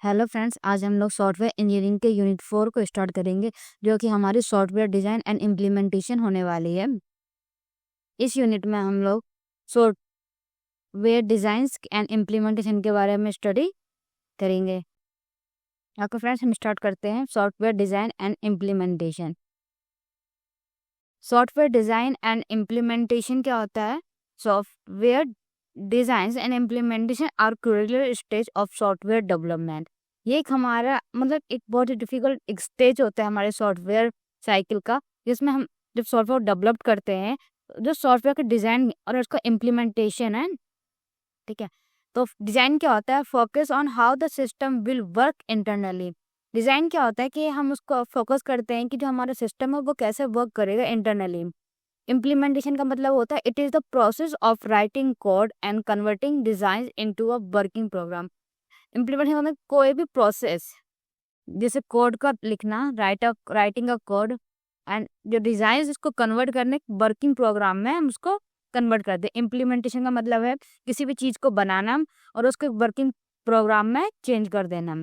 Hello friends, आज हम लोग सॉफ्टवेयर इंजीनियरिंग के यूनिट 4 को स्टार्ट करेंगे, जो कि हमारी सॉफ्टवेयर डिज़ाइन एंड इम्प्लीमेंटेशन होने वाली है। इस यूनिट में हम लोग सॉफ्टवेयर डिज़ाइंस एंड इम्प्लीमेंटेशन के बारे में स्टडी करेंगे। ओके फ्रेंड्स, हम स्टार्ट करते हैं software design and implementation. Software design and implementation क्या होता है? Software design and implementation are crucial stage of software development. ये एक हमारा एक बहुत ही डिफिकल्ट स्टेज होता है हमारे सॉफ्टवेयर साइकिल का, जिसमें हम जब सॉफ्टवेयर डेवलप करते हैं, जो सॉफ्टवेयर का डिज़ाइन और उसका इम्प्लीमेंटेशन है, ठीक है। तो डिज़ाइन क्या होता है? Focus on how the system will work internally. Design क्या होता है कि हम उसको फोकस करते हैं कि जो हमारा सिस्टम है वो कैसे वर्क करेगा इंटरनली। इम्प्लीमेंटेशन का मतलब होता है it is the process of writing code and converting design into a working program. Implementation मतलब कोई भी प्रोसेस, जैसे कोड का लिखना, राइटिंग अ कोड, एंड जो डिज़ाइन इसको कन्वर्ट करने वर्किंग प्रोग्राम में हम उसको कन्वर्ट कर दें। इम्प्लीमेंटेशन का मतलब है किसी भी चीज़ को बनाना और उसको वर्किंग प्रोग्राम में चेंज कर देना,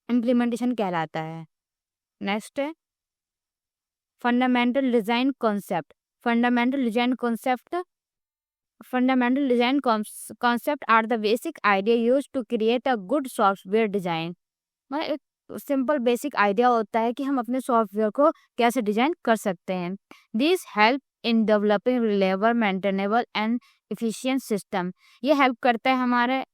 इम्प्लीमेंटेशन कहलाता है। नेक्स्ट है fundamental design concept. Fundamental design concept Fundamental design concept are the basic idea used to create a good software design। मतलब एक सिंपल बेसिक आइडिया होता है कि हम अपने सॉफ्टवेयर को कैसे डिजाइन कर सकते हैं। This help in developing reliable, maintainable and efficient system. ये हेल्प करता है हमारे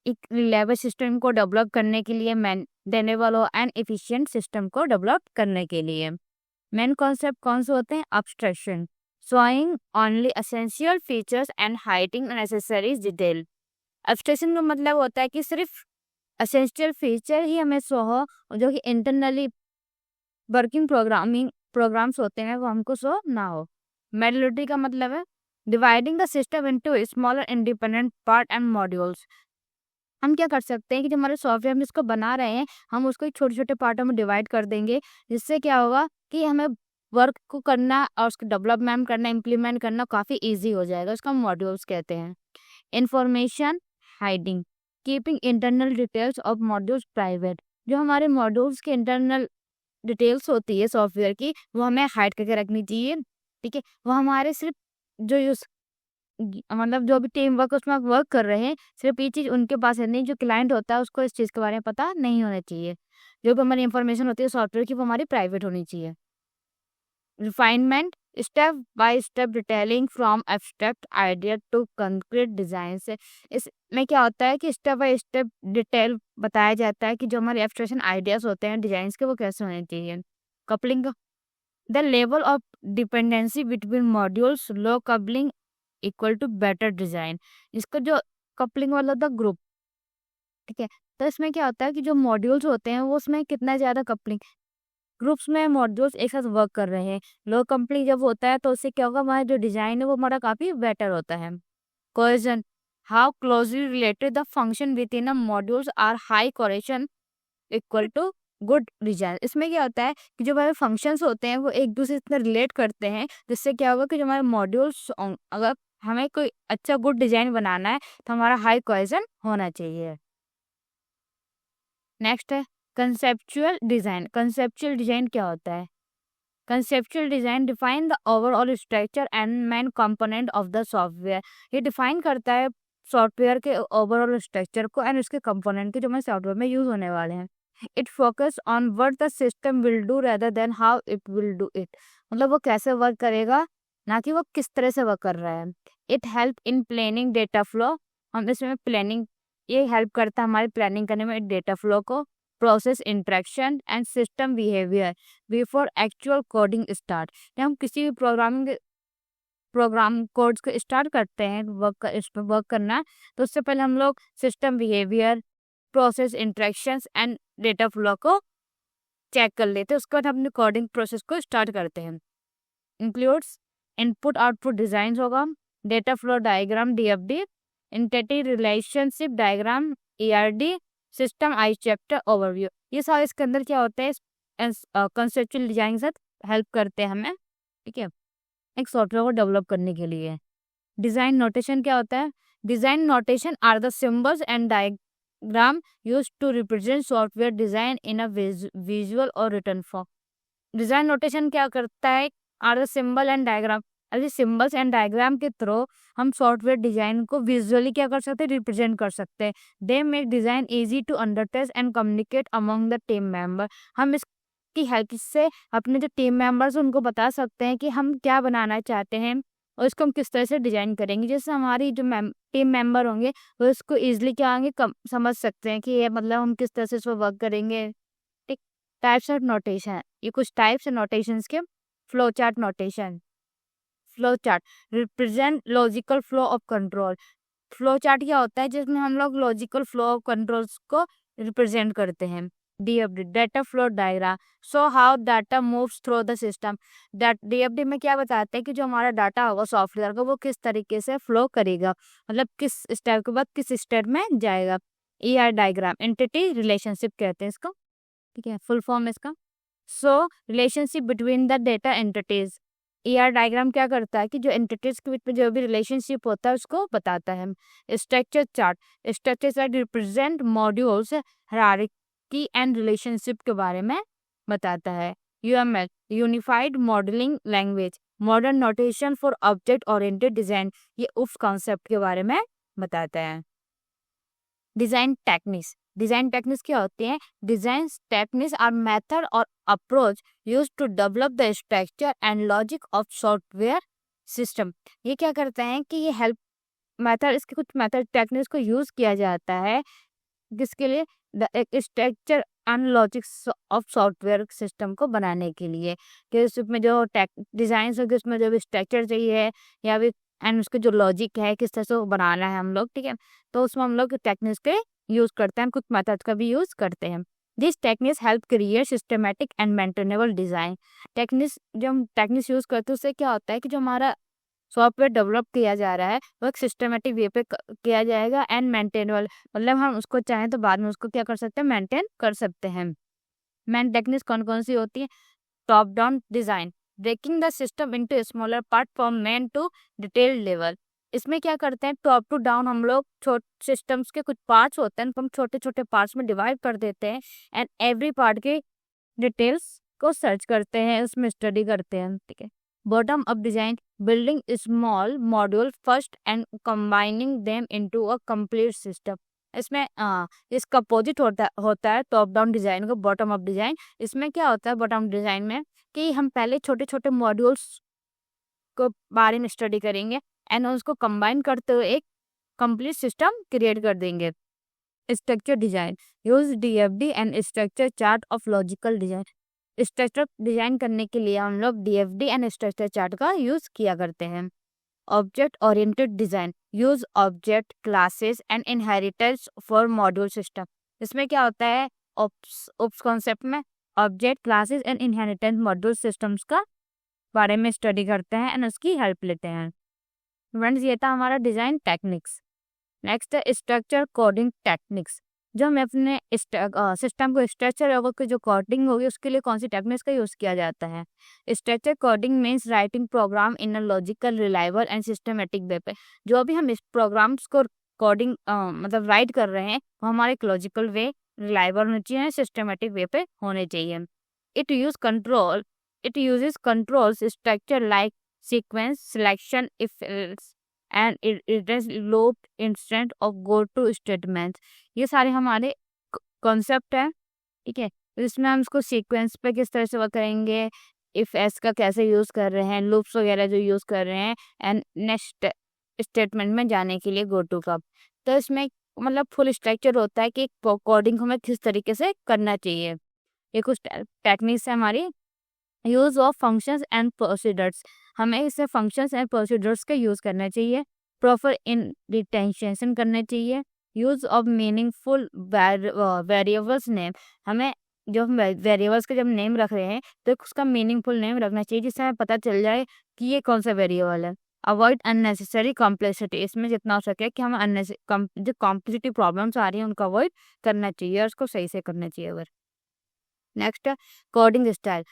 एक रिलायबल सिस्टम को डेवलप करने के लिए, मेंटेनेबल और एंड एफिशिएंट सिस्टम को डेवलप करने के लिए। मेन कॉन्सेप्ट कौन से होते हैं? Abstraction, showing only essential features and hiding unnecessary detail। Abstraction का मतलब होता है कि सिर्फ एसेंशियल फीचर ही हमें शो हो, जो कि इंटरनली वर्किंग प्रोग्राम्स होते हैं वो हमको शो ना हो। मेडोलॉजी का मतलब है dividing the system into smaller independent part and modules. हम क्या कर सकते हैं कि जो हमारे सॉफ्टवेयर में इसको बना रहे हैं, हम उसको छोटे छोटे पार्टों में डिवाइड कर देंगे, जिससे क्या होगा कि हमें वर्क को करना और उसको डेवलपमेंट करना, इम्प्लीमेंट करना काफ़ी इजी हो जाएगा। उसको हम मॉड्यूल्स कहते हैं। Information hiding, keeping internal details of modules private. जो हमारे मॉड्यूल्स के इंटरनल डिटेल्स होती है सॉफ्टवेयर की, वो हमें हाइड करके रखनी चाहिए, ठीक है। वो हमारे सिर्फ जो यूज मतलब जो भी टीम वर्क उसमें वर्क कर रहे हैं, सिर्फ ये चीज़ उनके पास है, नहीं जो क्लाइंट होता है उसको इस चीज़ के बारे में पता नहीं होना चाहिए। जो भी हमारी इंफॉर्मेशन होती है सॉफ्टवेयर की, वो हमारी प्राइवेट होनी चाहिए। Refinement, step by step detailing from abstract idea to concrete design से। इसमें क्या होता है कि स्टेप बाय स्टेप डिटेल बताया जाता है कि जो हमारे एब्स्ट्रैक्शन आइडियाज होते हैं डिजाइन के, वो कैसे होने चाहिए। Coupling, the level of dependency between modules, low coupling equal to better design. इसका जो कपलिंग वाला था ग्रुप, ठीक है। तो इसमें क्या होता है कि जो मॉड्यूल्स होते हैं वो उसमें कितना ज्यादा कपलिंग, ग्रुप्स में मॉड्यूल्स एक साथ वर्क कर रहे हैं, लो कपलिंग जब होता है तो उससे क्या होगा, हमारा जो डिजाइन है वो हमारा काफी बेटर होता है। Cohesion, how closely related the function within a modules are high cohesion equal to good design. इसमें क्या होता है कि जो हमारे फंक्शंस होते हैं वो एक दूसरे से रिलेट करते हैं, जिससे क्या होगा कि जो हमारे मॉड्यूल्स, अगर हमें कोई अच्छा गुड डिजाइन बनाना है तो हमारा हाई कोहेजन होना चाहिए। नेक्स्ट है कंसेप्चुअल डिजाइन। कंसेप्चुअल डिजाइन क्या होता है? Conceptual design define the overall structure and main component of the software. ये डिफाइन करता है सॉफ्टवेयर के ओवरऑल स्ट्रक्चर को एंड उसके कंपोनेंट के जो हमारे सॉफ्टवेयर में यूज होने वाले हैं। It focus on what the system will do rather than how it will do it. मतलब वो कैसे वर्क करेगा, ना कि वो किस तरह से वर्क कर रहा है। It help in planning data flow. हम इसमें प्लानिंग, ये हेल्प करता है हमारी प्लानिंग करने में डेटा फ्लो को, process interaction and system behaviour before actual coding start. जब हम किसी भी प्रोग्राम कोड्स को स्टार्ट करते हैं इस पर वर्क करना, तो उससे पहले हम लोग system behaviour, process interactions and data flow को चेक कर लेते हैं। उसके बाद हम अपने कोडिंग प्रोसेस को स्टार्ट करते हैं। इंक्लूड्स इनपुट आउटपुट डिजाइन होगा, data flow diagram DFD, entity relationship diagram ERD, system architecture overview. ये सारे इसके अंदर क्या होते हैं, कंसेप्चुअल डिजाइन से हेल्प करते हैं हमें, ठीक है, एक सॉफ्टवेयर को डेवलप करने के लिए। डिजाइन नोटेशन क्या होता है? Design notation are the symbols and diagram use to represent software design in a visual or written form. Design notation क्या करता है, are the symbol and diagram. अभी सिंबल्स एंड डायग्राम के थ्रू हम software design को visually क्या कर सकते हैं, रिप्रेजेंट कर सकते हैं। They make design easy to understand and communicate among the team member. हम इसकी हेल्प से अपने जो टीम मेंबर्स उनको बता सकते हैं कि हम क्या बनाना चाहते हैं और इसको हम किस तरह से डिजाइन करेंगे। जैसे हमारी जो टीम मेंबर होंगे वो इसको इजिली क्या होंगे, समझ सकते हैं कि ये मतलब हम किस तरह से इसको वर्क करेंगे। ठीक। टाइप्स ऑफ नोटेशन, ये कुछ टाइप्स और नोटेशंस के। Flow chart notation, flow chart represent logical flow of control. Flow chart क्या होता है, जिसमें हम लोग लॉजिकल फ्लो ऑफ कंट्रोल्स को रिप्रेजेंट करते हैं। DFD data flow diagram so how data moves through the system. DFD में क्या बताते हैं कि जो हमारा डाटा होगा सॉफ्टवेयर का वो किस तरीके से फ्लो करेगा, मतलब किस स्टेप के बाद किस स्टेप में जाएगा। ईआर डायग्राम एंटिटी रिलेशनशिप कहते हैं इसको, ठीक है, फुल फॉर्म इसका। So relationship between the data entities. ER diagram क्या करता है कि जो एंटिटीज के बीच में जो भी रिलेशनशिप होता है उसको बताता है। Structure chart, structure chart represent modules, hierarchy and relationship के बारे में बताता है। UML unified modelling language, modern notation for object oriented design, ये उस कॉन्सेप्ट के बारे में बताता है। डिजाइन टेक्निक्स, डिजाइन टेक्निक्स क्या होती हैं, design techniques are method or approach use to develop the structure and logic of software system. ये क्या करते हैं कि ये हेल्प मेथड, इसके कुछ मेथड टेक्निक्स को यूज किया जाता है किसके लिए, structure and logic of software system को बनाने के लिए। कि उसमें जो डिजाइन होगी उसमें जो भी स्ट्रक्चर चाहिए या भी एंड उसके जो लॉजिक है किस तरह से वो बनाना है हम लोग, ठीक है, तो उसमें हम लोग टेक्निक्स के यूज करते हैं, कुछ मेथड्स का भी यूज करते हैं। This techniques help create systematic and maintainable design. Techniques जो हम टेक्निक्स यूज करते हैं उससे क्या होता है कि जो हमारा सॉफ्टवेयर डेवलप किया जा रहा है वो एक सिस्टमेटिक वे पे किया जाएगा एंड मेंटेनेबल, मतलब हम उसको चाहें तो बाद में उसको क्या कर सकते हैं, मेंटेन कर सकते हैं। मेन टेक्निक्स कौन कौन सी होती है, top down design, breaking the system into smaller part from main to detail level. इसमें क्या करते हैं, टॉप टू डाउन हम लोग सिस्टम्स के कुछ पार्ट्स होते हैं उनको हम छोटे छोटे पार्ट्स में डिवाइड कर देते हैं एंड एवरी पार्ट के डिटेल्स को सर्च करते हैं, उसमें स्टडी करते हैं, ठीक है। Bottom up design, building small module first and combining them into a complete system. इसमें इसका अपोजिट होता है टॉप डाउन डिजाइन का, बॉटम अप डिजाइन। इसमें क्या होता है बॉटम डिजाइन में कि हम पहले छोटे छोटे मॉड्यूल्स को बारे में स्टडी करेंगे एंड उसको कंबाइन करते हुए एक कंप्लीट सिस्टम क्रिएट कर देंगे। Structure design use DFD and structure chart of logical design. Structure design करने के लिए हम लोग डीएफडी एंड स्ट्रक्चर चार्ट का यूज किया करते हैं। Object oriented design use object classes and inheritance for module system. इसमें क्या होता है, ओप्स कॉन्सेप्ट में object classes and inheritance module systems का बारे में स्टडी करते हैं एंड उसकी हेल्प लेते हैं। फ्रेंड्स ये था हमारा डिजाइन टेक्निक्स। नेक्स्ट है स्ट्रक्चर कोडिंग टेक्निक्स। जो हमें अपने सिस्टम को स्ट्रक्चर और जो कोडिंग होगी उसके लिए कौन सी टेक्निक्स का यूज किया जाता है। Structure coding means writing program in a logical reliable and systematic way पे। जो भी हम इस प्रोग्राम्स को कोडिंग मतलब राइट कर रहे हैं वो हमारे एक लॉजिकल वे, रिलायबल होने चाहिए, सिस्टमेटिक वे पे होने चाहिए। It uses controls structure like sequence selection if else and it is looped instead of go to statements। ये सारे हमारे कॉन्सेप्ट है, ठीक है। इसमें हम इसको सीक्वेंस पे किस तरह से वर्क करेंगे, इफ एस का कैसे यूज कर रहे हैं, लूप्स वगैरह जो यूज कर रहे हैं एंड नेक्स्ट स्टेटमेंट में जाने के लिए गो टू का। तो इसमें मतलब फुल स्ट्रक्चर होता है कि कोडिंग हमें किस तरीके से करना चाहिए। ये कुछ टेक्निक्स है हमारी। Use of functions and procedures, हमें इसे फंक्शंस एंड प्रोसीडर्स का यूज करना चाहिए। प्रॉपर इंडेंटेशन करना चाहिए। Use of meaningful variables name, हमें जो वेरिएबल्स के जब नेम रख रहे हैं तो उसका मीनिंगफुल नेम रखना चाहिए जिससे हमें पता चल जाए कि ये कौन सा वेरिएबल है। अवॉइड अननेसेसरी कॉम्प्लेक्सिटी, इसमें जितना हो सके कि हमें जो कॉम्प्लेक्सिटी प्रॉब्लम्स आ रही हैं उनको अवॉइड करना चाहिए और उसको सही से करना चाहिए। अगर next coding style,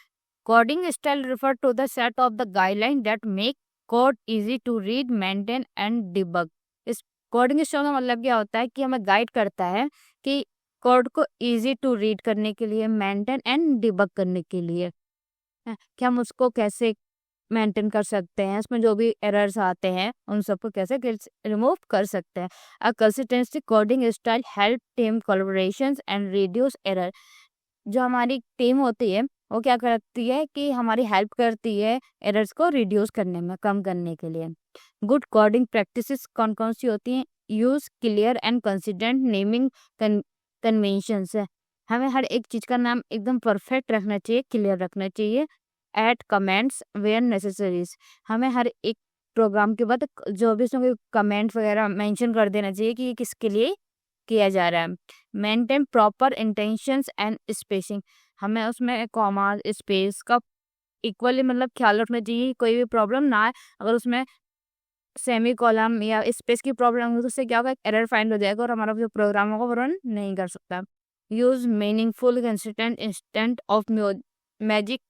coding style refer to the set of the guidelines that make code easy to read, maintain and debug। इस कोडिंग स्ट्रक्चर का मतलब क्या होता है कि हमें गाइड करता है कि कोड को इजी टू रीड करने के लिए, मेंटेन एंड डिबग करने के लिए कि हम उसको कैसे मेंटेन कर सकते हैं, उसमें जो भी एरर्स आते हैं उन सबको कैसे रिमूव कर सकते हैं। अ consistency coding style help team collaborations and reduce error. जो हमारी टीम होती है वो क्या करती है कि हमारी हेल्प करती है एरर्स को रिड्यूस करने में, कम करने के लिए। गुड कोडिंग प्रैक्टिसेस कौन कौन सी होती हैं? Use clear and consistent naming conventions है। हमें हर एक चीज का नाम एकदम परफेक्ट रखना चाहिए, क्लियर रखना चाहिए। Add comments where necessaries. हमें हर एक प्रोग्राम के बाद जो भी उसमें कमेंट वगैरह मेंशन कर देना चाहिए कि ये किसके लिए किया जा रहा है। Maintain proper intentions and spacing. हमें उसमें कॉमा स्पेस का इक्वली मतलब ख्याल रखना चाहिए, कोई भी प्रॉब्लम ना आए। अगर उसमें सेमी कॉलम या स्पेस की प्रॉब्लम हो तो उससे क्या होगा, एरर फाइंड हो जाएगा और हमारा जो प्रोग्राम होगा वो रन नहीं कर सकता। Use meaningful consistent instant of magic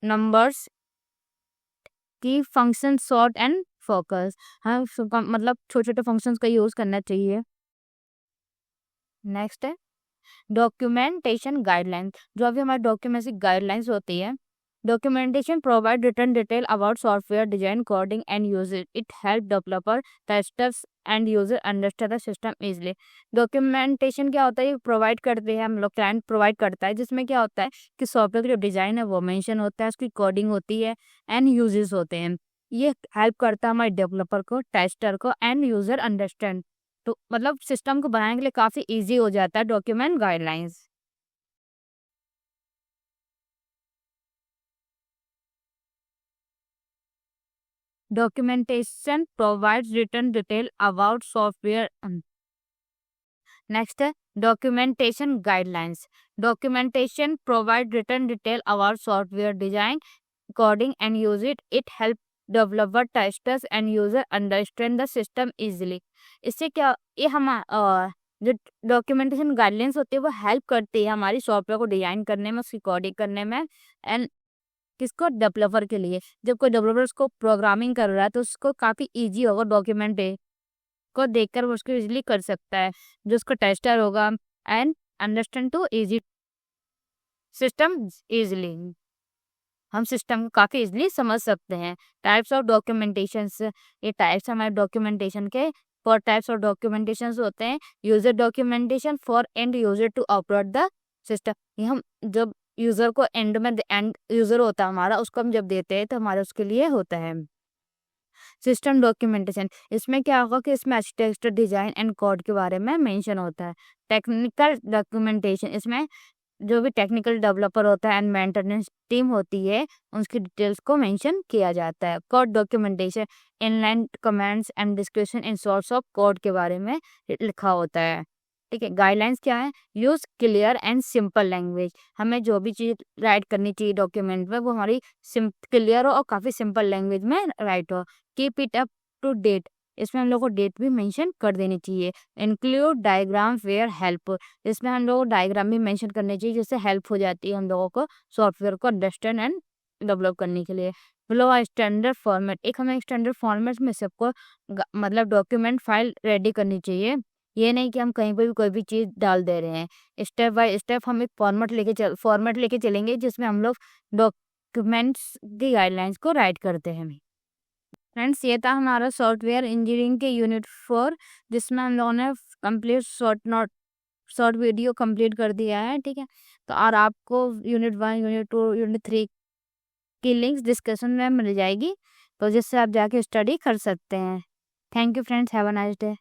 numbers की फंक्शन शॉर्ट एंड फोकस। हाँ मतलब छोटे छोटे फंक्शंस का यूज करना चाहिए। नेक्स्ट है डॉक्यूमेंटेशन गाइडलाइंस। जो अभी हमारी डॉक्यूमेंट गाइडलाइंस होती है, documentation provide return detail about software design, coding and usage. It help developer, testers and user understand the system easily. Documentation क्या होता है, ये प्रोवाइड करते हैं हम लोग, क्लाइंट प्रोवाइड करता है, जिसमें क्या होता है कि सॉफ्टवेयर का जो डिजाइन है वो मेंशन होता है, उसकी कोडिंग होती है एंड यूजेस होते हैं। ये हेल्प करता है हमारे डेवलपर को, टेस्टर को एंड यूजर अंडरस्टैंड। तो मतलब सिस्टम को बनाने के लिए काफी इजी हो जाता है document guidelines. Documentation provides return detail about software. Next है documentation guidelines. Documentation provide return detail about software design, coding and use it. It help developer, testers and user understand the system easily. इससे क्या ये हम जो documentation guidelines होती है वो help करती है हमारी सॉफ्टवेयर को डिजाइन करने में, उसकी कोडिंग करने में एंड किसको, डेवलपर के लिए। जब कोई डेवलपर उसको प्रोग्रामिंग कर रहा है तो उसको काफी इजी होगा, डॉक्यूमेंट को देखकर वो उसको इजीली कर सकता है। जो उसको टेस्टर होगा and understand to easy system easily, हम सिस्टम को काफी इजीली समझ सकते हैं। टाइप्स ऑफ डॉक्यूमेंटेशन, ये टाइप्स हमारे डॉक्यूमेंटेशन के 4 टाइप्स ऑफ डॉक्यूमेंटेशन होते हैं। User documentation for end user to operate the system. ये हम जब यूजर को एंड में, एंड यूजर होता है हमारा, उसको हम जब देते हैं तो हमारे उसके लिए होता है। सिस्टम डॉक्यूमेंटेशन, इसमें क्या होगा कि इसमें आर्किटेक्चर, डिजाइन एंड कोड के बारे में मेंशन होता है। टेक्निकल डॉक्यूमेंटेशन, इसमें जो भी टेक्निकल डेवलपर होता है एंड मेंटेनेंस टीम होती है उसकी डिटेल्स को मेंशन किया जाता है। Code documentation, inline comments and description in source of code के बारे में लिखा होता है। ठीक है। गाइडलाइंस क्या है, use clear and simple language. हमें जो भी चीज राइट करनी चाहिए डॉक्यूमेंट में वो हमारी क्लियर हो और काफी सिंपल लैंग्वेज में राइट हो। Keep it up to date, इसमें हम लोग को डेट भी मेंशन कर देनी चाहिए। इंक्लूड डायग्राम वेयर हेल्प, इसमें हम लोग को डायग्राम भी मेंशन करने चाहिए जिससे हेल्प हो जाती है हम लोगों को सॉफ्टवेयर को अंडरस्टैंड एंड डेवलप करने के लिए। मतलब स्टैंडर्ड फॉर्मेट, एक हमें स्टैंडर्ड फॉर्मेट में सबको मतलब डॉक्यूमेंट फाइल रेडी करनी चाहिए। ये नहीं कि हम कहीं पर भी कोई भी चीज़ डाल दे रहे हैं। स्टेप बाय स्टेप हम एक फॉर्मेट लेके चलेंगे जिसमें हम लोग डॉक्यूमेंट्स की गाइडलाइंस को राइट करते हैं। फ्रेंड्स, ये था हमारा सॉफ्टवेयर इंजीनियरिंग के यूनिट 4, जिसमें हम लोगों ने कंप्लीट शॉर्ट वीडियो कंप्लीट कर दिया है। ठीक है। तो और आपको यूनिट 1, यूनिट 2, यूनिट 3 की लिंक्स डिस्कशन में मिल जाएगी, तो जिससे आप जाके स्टडी कर सकते हैं। Thank you friends, have a nice day.